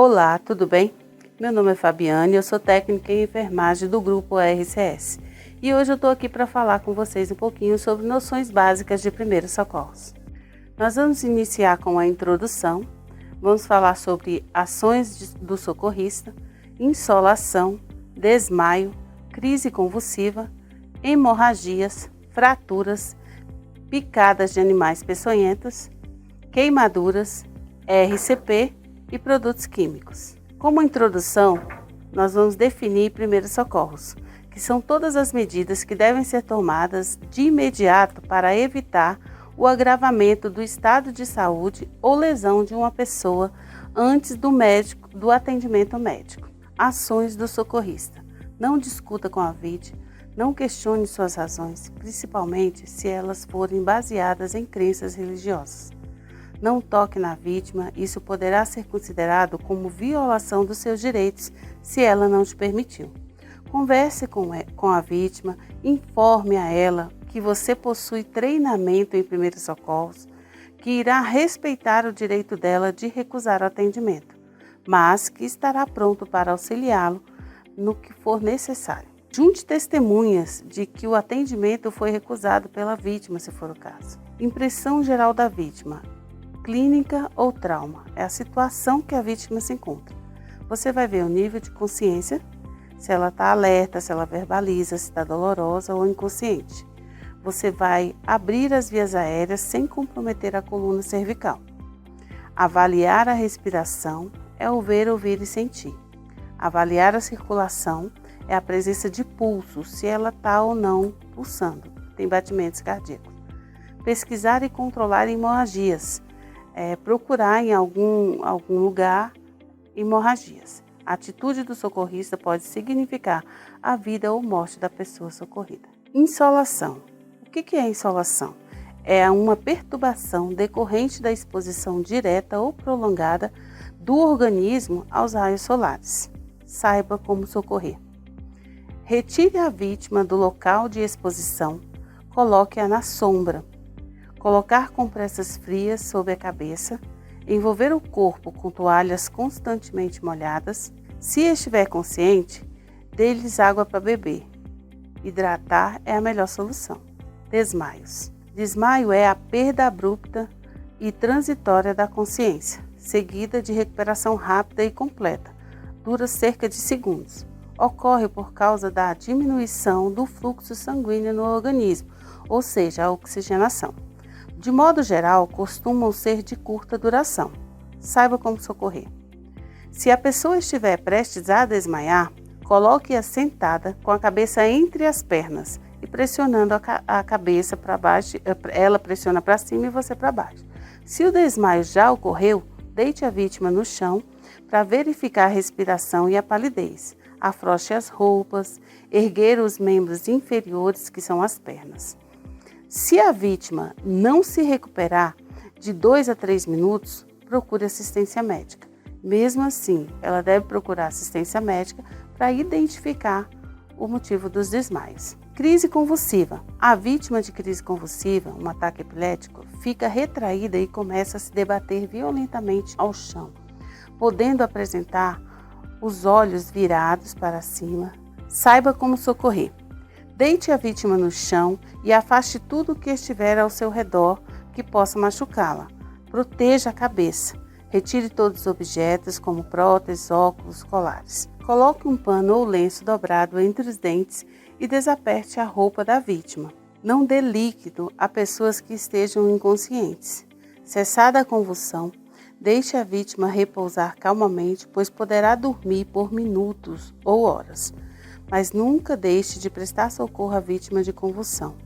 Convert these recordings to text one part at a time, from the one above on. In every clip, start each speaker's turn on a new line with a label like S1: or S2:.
S1: Olá, tudo bem? Meu nome é Fabiane, eu sou técnica em enfermagem do grupo RCS e hoje eu estou aqui para falar com vocês um pouquinho sobre noções básicas de primeiros socorros. Nós vamos iniciar com a introdução, vamos falar sobre ações do socorrista, insolação, desmaio, crise convulsiva, hemorragias, fraturas, picadas de animais peçonhentos, queimaduras, RCP e produtos químicos. Como introdução, nós vamos definir primeiros socorros, que são todas as medidas que devem ser tomadas de imediato para evitar o agravamento do estado de saúde ou lesão de uma pessoa antes do atendimento médico. Ações do socorrista. Não discuta com a vítima, não questione suas razões, principalmente se elas forem baseadas em crenças religiosas. Não toque na vítima, isso poderá ser considerado como violação dos seus direitos se ela não te permitiu. Converse com a vítima, informe a ela que você possui treinamento em primeiros socorros, que irá respeitar o direito dela de recusar o atendimento, mas que estará pronto para auxiliá-lo no que for necessário. Junte testemunhas de que o atendimento foi recusado pela vítima, se for o caso. Impressão geral da vítima. Clínica ou trauma é a situação que a vítima se encontra. Você vai ver o nível de consciência, se ela está alerta, se ela verbaliza, se está dolorosa ou inconsciente. Você vai abrir as vias aéreas sem comprometer a coluna cervical. Avaliar a respiração é o ver, ouvir e sentir. Avaliar a circulação é a presença de pulso, se ela está ou não pulsando, tem batimentos cardíacos. Pesquisar e controlar hemorragias. Procurar em algum lugar hemorragias. A atitude do socorrista pode significar a vida ou morte da pessoa socorrida. Insolação. O que é insolação? É uma perturbação decorrente da exposição direta ou prolongada do organismo aos raios solares. Saiba como socorrer. Retire a vítima do local de exposição, coloque-a na sombra. Colocar compressas frias sobre a cabeça, envolver o corpo com toalhas constantemente molhadas. Se estiver consciente, dê-lhes água para beber. Hidratar é a melhor solução. Desmaios. Desmaio é a perda abrupta e transitória da consciência, seguida de recuperação rápida e completa. Dura cerca de segundos. Ocorre por causa da diminuição do fluxo sanguíneo no organismo, ou seja, a oxigenação. De modo geral, costumam ser de curta duração. Saiba como socorrer. Se a pessoa estiver prestes a desmaiar, coloque-a sentada com a cabeça entre as pernas e pressionando a cabeça para baixo, ela pressiona para cima e você para baixo. Se o desmaio já ocorreu, deite a vítima no chão para verificar a respiração e a palidez. Afrouxe as roupas, erguer os membros inferiores, que são as pernas. Se a vítima não se recuperar de 2 a 3 minutos, procure assistência médica. Mesmo assim, ela deve procurar assistência médica para identificar o motivo dos desmaios. Crise convulsiva. A vítima de crise convulsiva, um ataque epilético, fica retraída e começa a se debater violentamente ao chão, podendo apresentar os olhos virados para cima. Saiba como socorrer. Deite a vítima no chão e afaste tudo o que estiver ao seu redor que possa machucá-la. Proteja a cabeça. Retire todos os objetos, como próteses, óculos, colares. Coloque um pano ou lenço dobrado entre os dentes e desaperte a roupa da vítima. Não dê líquido a pessoas que estejam inconscientes. Cessada a convulsão, deixe a vítima repousar calmamente, pois poderá dormir por minutos ou horas. Mas nunca deixe de prestar socorro à vítima de convulsão.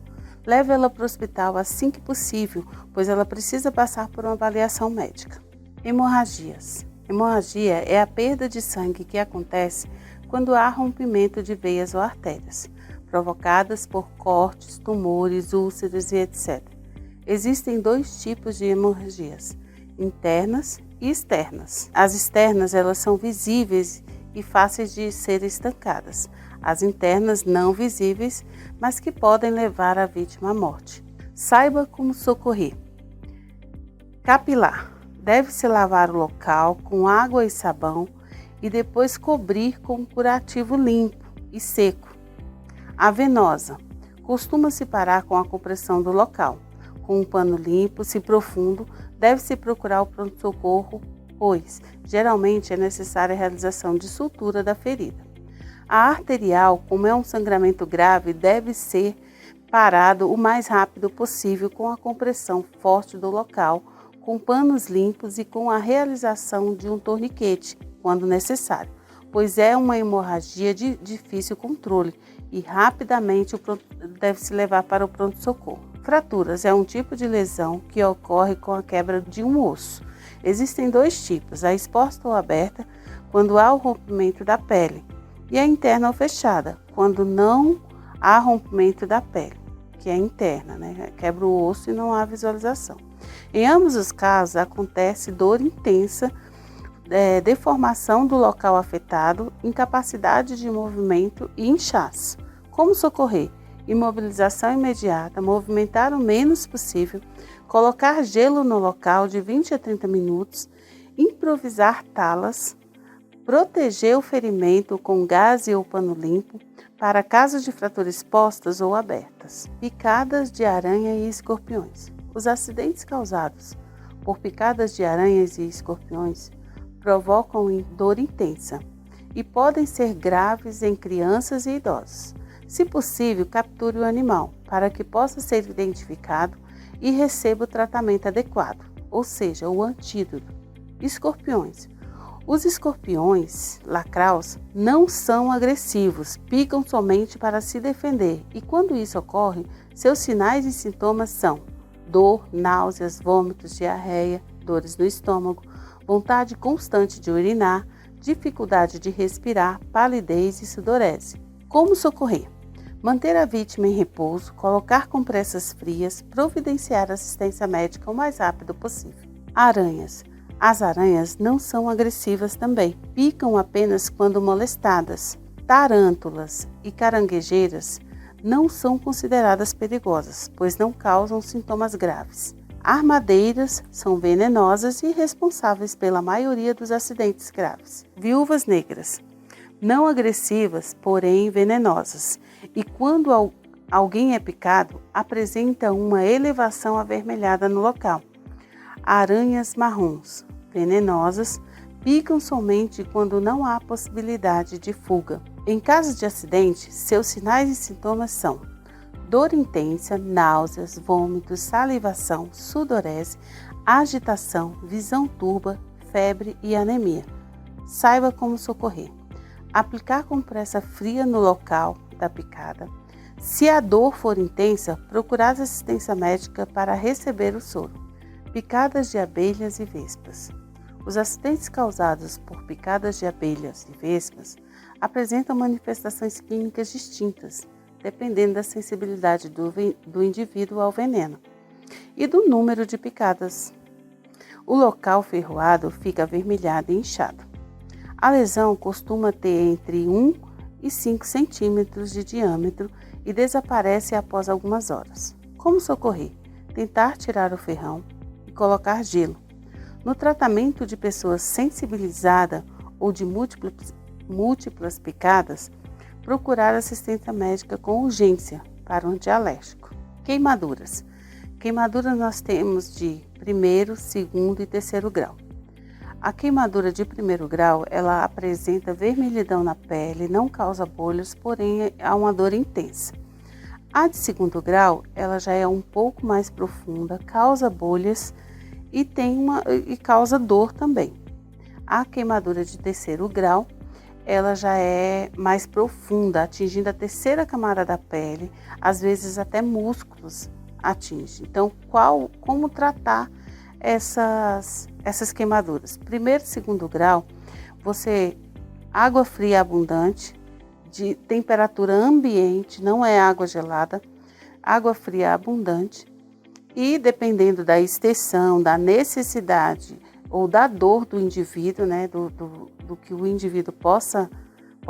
S1: Leve ela para o hospital assim que possível, pois ela precisa passar por uma avaliação médica. Hemorragias. Hemorragia é a perda de sangue que acontece quando há rompimento de veias ou artérias, provocadas por cortes, tumores, úlceras e etc. Existem 2 tipos de hemorragias, internas e externas. As externas, elas são visíveis e fáceis de serem estancadas. As internas não visíveis, mas que podem levar a vítima à morte. Saiba como socorrer. Capilar. Deve-se lavar o local com água e sabão e depois cobrir com um curativo limpo e seco. A venosa costuma-se parar com a compressão do local. Com um pano limpo, se profundo, deve-se procurar o pronto-socorro, pois geralmente é necessária a realização de sutura da ferida. A arterial, como é um sangramento grave, deve ser parado o mais rápido possível com a compressão forte do local, com panos limpos e com a realização de um torniquete, quando necessário, pois é uma hemorragia de difícil controle e rapidamente deve-se levar para o pronto-socorro. Fraturas é um tipo de lesão que ocorre com a quebra de um osso. Existem dois tipos, a exposta ou aberta, quando há o rompimento da pele, e a interna ou fechada, quando não há rompimento da pele, que é interna, quebra o osso e não há visualização. Em ambos os casos, acontece dor intensa, deformação do local afetado, incapacidade de movimento e inchaço. Como socorrer? Imobilização imediata, movimentar o menos possível, colocar gelo no local de 20 a 30 minutos, improvisar talas, proteger o ferimento com gaze ou pano limpo, para casos de fraturas expostas ou abertas. Picadas de aranha e escorpiões. Os acidentes causados por picadas de aranhas e escorpiões provocam dor intensa e podem ser graves em crianças e idosos. Se possível, capture o animal para que possa ser identificado e receba o tratamento adequado, ou seja, o antídoto. Escorpiões. Os escorpiões lacraus não são agressivos, picam somente para se defender e quando isso ocorre, seus sinais e sintomas são dor, náuseas, vômitos, diarreia, dores no estômago, vontade constante de urinar, dificuldade de respirar, palidez e sudorese. Como socorrer? Manter a vítima em repouso, colocar compressas frias, providenciar assistência médica o mais rápido possível. Aranhas. As aranhas não são agressivas também, picam apenas quando molestadas. Tarântulas e caranguejeiras não são consideradas perigosas, pois não causam sintomas graves. Armadeiras são venenosas e responsáveis pela maioria dos acidentes graves. Viúvas negras. Não agressivas, porém venenosas. E quando alguém é picado, apresenta uma elevação avermelhada no local. Aranhas marrons, venenosas, picam somente quando não há possibilidade de fuga. Em caso de acidente, seus sinais e sintomas são dor intensa, náuseas, vômitos, salivação, sudorese, agitação, visão turva, febre e anemia. Saiba como socorrer. Aplicar compressa fria no local da picada. Se a dor for intensa, procurar assistência médica para receber o soro. Picadas de abelhas e vespas. Os acidentes causados por picadas de abelhas e vespas apresentam manifestações clínicas distintas, dependendo da sensibilidade do indivíduo ao veneno e do número de picadas. O local ferroado fica avermelhado e inchado. A lesão costuma ter entre 1 e 5 centímetros de diâmetro e desaparece após algumas horas. Como socorrer? Tentar tirar o ferrão e colocar gelo. No tratamento de pessoas sensibilizadas ou de múltiplas picadas, procurar assistência médica com urgência para um antialérgico. Queimaduras. Queimaduras nós temos de primeiro, segundo e terceiro grau. A queimadura de primeiro grau, ela apresenta vermelhidão na pele, não causa bolhas, porém há uma dor intensa. A de segundo grau, ela já é um pouco mais profunda, causa bolhas e causa dor também. A queimadura de terceiro grau, ela já é mais profunda, atingindo a terceira camada da pele, às vezes até músculos atinge. Então, como tratar essas queimaduras? Primeiro e segundo grau, água fria abundante, de temperatura ambiente, não é água gelada, água fria abundante e dependendo da extensão, da necessidade ou da dor do indivíduo, do que o indivíduo possa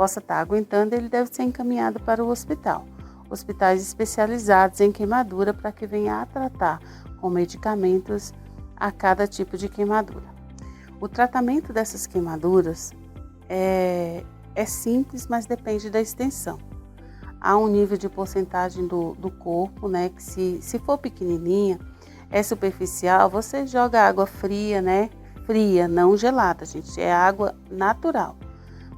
S1: estar aguentando, ele deve ser encaminhado para o hospital. Hospitais especializados em queimadura para que venha a tratar com medicamentos a cada tipo de queimadura. O tratamento dessas queimaduras é simples, mas depende da extensão. Há um nível de porcentagem do corpo, né, que se for pequenininha, é superficial, você joga água fria, né, fria, não gelada, gente, é água natural.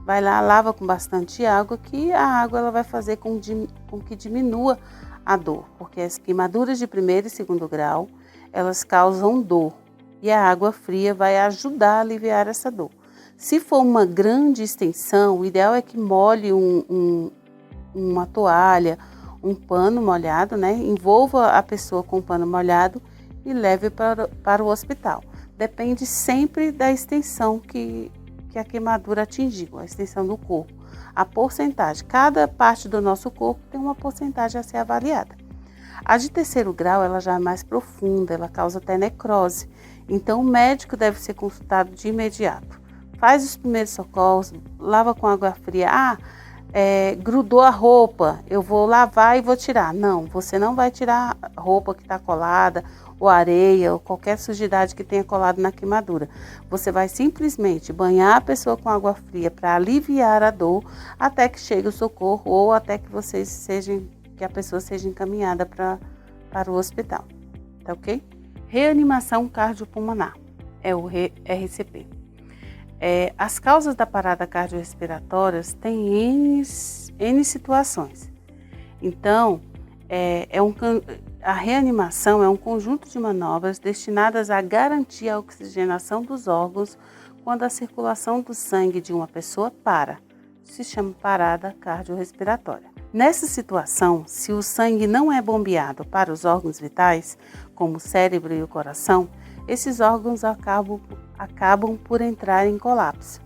S1: Vai lá, lava com bastante água, que a água ela vai fazer com que diminua a dor, porque as queimaduras de primeiro e segundo grau, elas causam dor, e a água fria vai ajudar a aliviar essa dor. Se for uma grande extensão, o ideal é que molhe uma toalha, um pano molhado, né? Envolva a pessoa com o pano molhado e leve para o hospital. Depende sempre da extensão que a queimadura atingiu, a extensão do corpo. A porcentagem, cada parte do nosso corpo tem uma porcentagem a ser avaliada. A de terceiro grau, ela já é mais profunda, ela causa até necrose. Então, o médico deve ser consultado de imediato. Faz os primeiros socorros, lava com água fria. Grudou a roupa, eu vou lavar e vou tirar. Não, você não vai tirar a roupa que está colada, ou areia, ou qualquer sujidade que tenha colado na queimadura. Você vai simplesmente banhar a pessoa com água fria para aliviar a dor até que chegue o socorro ou até que a pessoa seja encaminhada para o hospital. Tá ok? Reanimação cardiopulmonar, é o RCP. As causas da parada cardiorrespiratória têm N situações. Então, a reanimação é um conjunto de manobras destinadas a garantir a oxigenação dos órgãos quando a circulação do sangue de uma pessoa para. Se chama parada cardiorrespiratória. Nessa situação, se o sangue não é bombeado para os órgãos vitais, como o cérebro e o coração, esses órgãos acabam por entrar em colapso,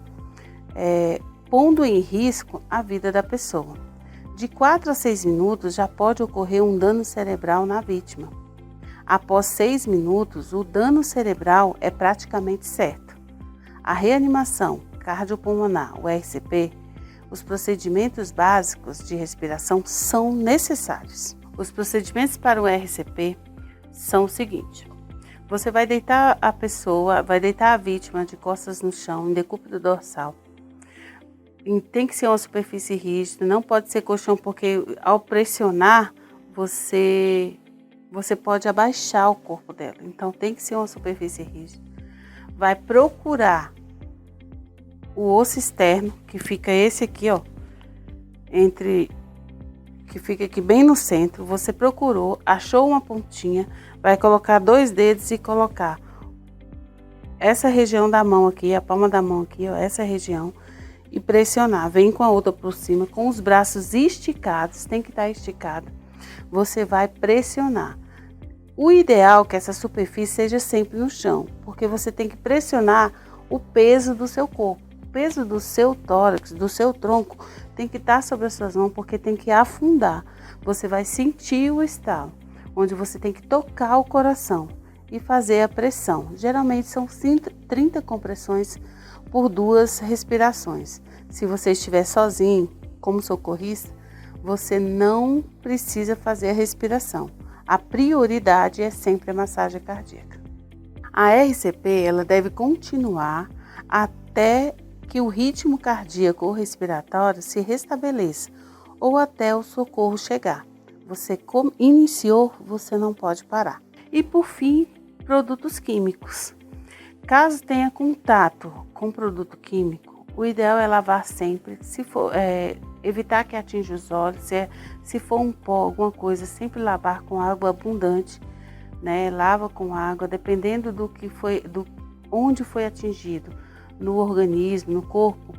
S1: pondo em risco a vida da pessoa. De 4 a 6 minutos já pode ocorrer um dano cerebral na vítima. Após 6 minutos, o dano cerebral é praticamente certo. A reanimação cardiopulmonar, o RCP, os procedimentos básicos de respiração são necessários. Os procedimentos para o RCP são o seguinte: você vai deitar a vítima de costas no chão, em decúbito dorsal. Tem que ser uma superfície rígida, não pode ser colchão, porque ao pressionar, você pode abaixar o corpo dela. Então tem que ser uma superfície rígida. Vai procurar o osso externo, que fica esse aqui, ó, que fica aqui bem no centro. Você procurou, achou uma pontinha, vai colocar 2 dedos e colocar essa região da mão aqui, a palma da mão aqui, ó, essa região, e pressionar. Vem com a outra por cima, com os braços esticados, tem que estar esticado. Você vai pressionar. O ideal é que essa superfície seja sempre no chão, porque você tem que pressionar o peso do seu corpo. O peso do seu tórax, do seu tronco, tem que estar sobre as suas mãos, porque tem que afundar. Você vai sentir o estalo, onde você tem que tocar o coração e fazer a pressão. Geralmente são 30 compressões por 2 respirações. Se você estiver sozinho, como socorrista, você não precisa fazer a respiração. A prioridade é sempre a massagem cardíaca. A RCP ela deve continuar até que o ritmo cardíaco ou respiratório se restabeleça ou até o socorro chegar. Você iniciou, você não pode parar. E por fim, produtos químicos. Caso tenha contato com produto químico, o ideal é lavar sempre. Se for evitar que atinja os olhos, se for um pó, alguma coisa, sempre lavar com água abundante, né? Lava com água, dependendo onde foi atingido, no organismo, no corpo.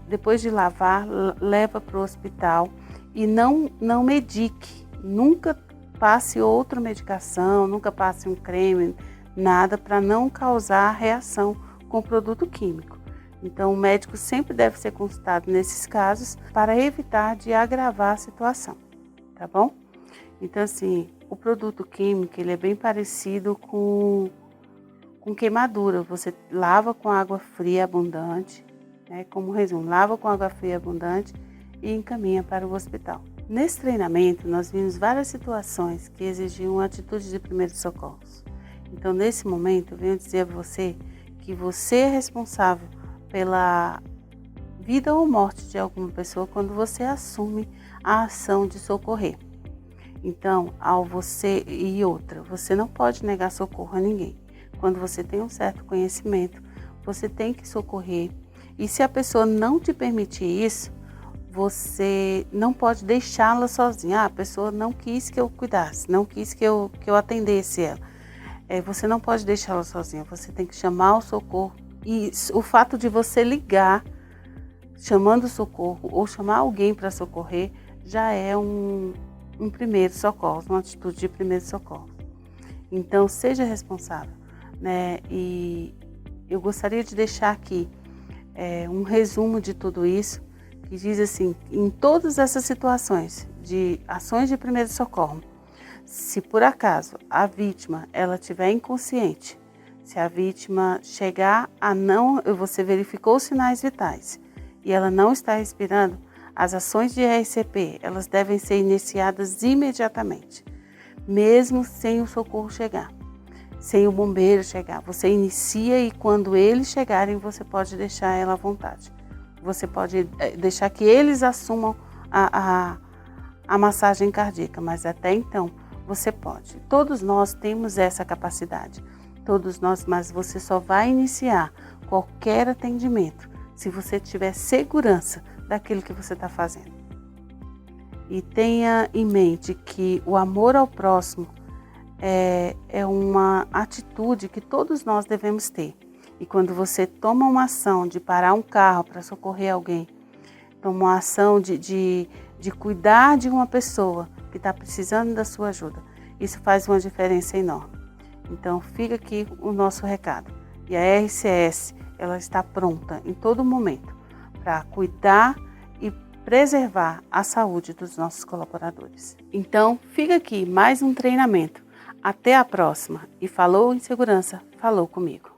S1: Depois de lavar, leva para o hospital e não medique. Nunca passe outra medicação, nunca passe um creme, nada, para não causar reação com produto químico. Então, o médico sempre deve ser consultado nesses casos para evitar de agravar a situação, tá bom? Então, assim, o produto químico, ele é bem parecido com queimadura. Você lava com água fria abundante, né? Como resumo, lava com água fria abundante e encaminha para o hospital. Nesse treinamento, nós vimos várias situações que exigiam atitudes de primeiros socorros. Então, nesse momento, eu venho dizer a você que você é responsável pela vida ou morte de alguma pessoa quando você assume a ação de socorrer. Então, você não pode negar socorro a ninguém. Quando você tem um certo conhecimento, você tem que socorrer. E se a pessoa não te permitir isso, você não pode deixá-la sozinha. A pessoa não quis que eu cuidasse, não quis que eu atendesse ela. Você não pode deixá-la sozinha, você tem que chamar o socorro. E o fato de você ligar, chamando o socorro, ou chamar alguém para socorrer, já é um primeiro socorro, uma atitude de primeiro socorro. Então, seja responsável, né? E eu gostaria de deixar aqui um resumo de tudo isso, que diz assim, em todas essas situações de ações de primeiro socorro, se por acaso a vítima ela estiver inconsciente, se a vítima chegar a não, você verificou os sinais vitais e ela não está respirando, as ações de RCP, elas devem ser iniciadas imediatamente, mesmo sem o socorro chegar, sem o bombeiro chegar. Você inicia e quando eles chegarem, você pode deixar ela à vontade. Você pode deixar que eles assumam a massagem cardíaca, mas até então você pode. Todos nós temos essa capacidade, todos nós, mas você só vai iniciar qualquer atendimento se você tiver segurança daquilo que você está fazendo. E tenha em mente que o amor ao próximo é uma atitude que todos nós devemos ter. E quando você toma uma ação de parar um carro para socorrer alguém, toma uma ação de cuidar de uma pessoa que está precisando da sua ajuda, isso faz uma diferença enorme. Então fica aqui o nosso recado. E a RCS, ela está pronta em todo momento para cuidar e preservar a saúde dos nossos colaboradores. Então fica aqui mais um treinamento. Até a próxima. E falou em segurança, falou comigo.